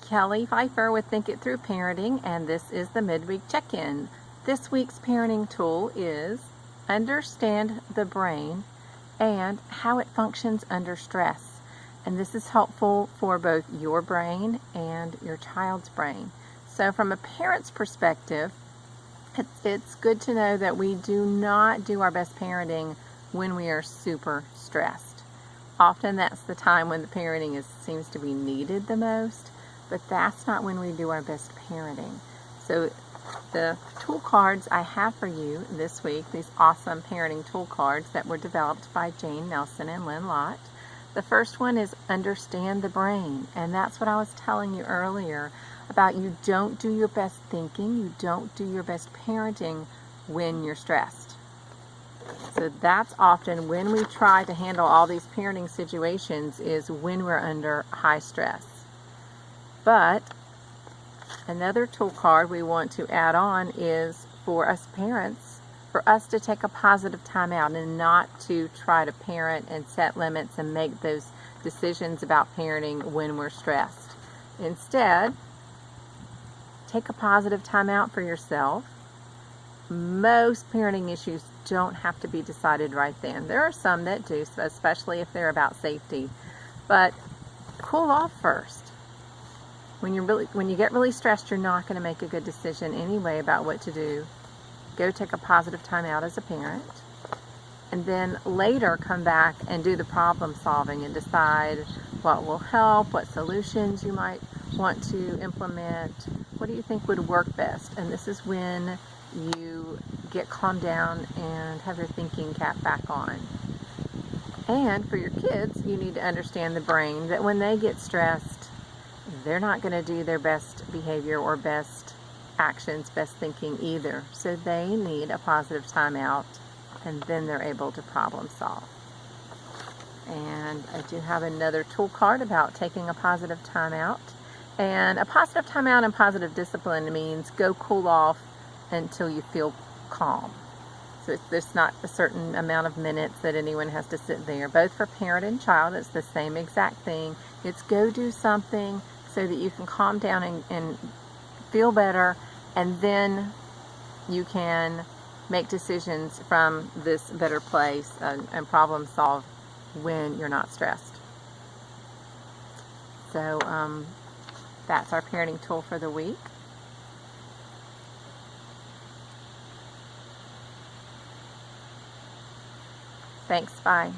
Kelly Pfeiffer with Think It Through Parenting, and this is the midweek check-in. This week's parenting tool is understand the brain and how it functions under stress. And this is helpful for both your brain and your child's brain. So from a parent's perspective, it's good to know that we do not do our best parenting when we are super stressed. Often that's the time when the parenting seems to be needed the most, but that's not when we do our best parenting. So the tool cards I have for you this week, these awesome parenting tool cards that were developed by Jane Nelson and Lynn Lott. The first one is understand the brain, and that's what I was telling you earlier about. You don't do your best thinking, you don't do your best parenting when you're stressed. So that's often when we try to handle all these parenting situations, is when we're under high stress. But another tool card we want to add on is for us parents, for us to take a positive time out and not to try to parent and set limits and make those decisions about parenting when we're stressed. Instead, take a positive time out for yourself. Most parenting issues don't have to be decided right then. There are some that do, especially if they're about safety. But cool off first. When you get really stressed, you're not going to make a good decision anyway about what to do. Go take a positive time out as a parent, and then later come back and do the problem solving and decide what will help, what solutions you might want to implement, what do you think would work best. And this is when you get calmed down and have your thinking cap back on. And for your kids, you need to understand the brain, that when they get stressed, they're not going to do their best behavior or best actions, best thinking either. So they need a positive time out, and then they're able to problem solve. And I do have another tool card about taking a positive time out. And a positive time out and positive discipline means go cool off until you feel calm. So there's not a certain amount of minutes that anyone has to sit there. Both for parent and child, it's the same exact thing. It's go do something so that you can calm down and feel better, and then you can make decisions from this better place and problem solve when you're not stressed. So that's our parenting tool for the week. Thanks, bye.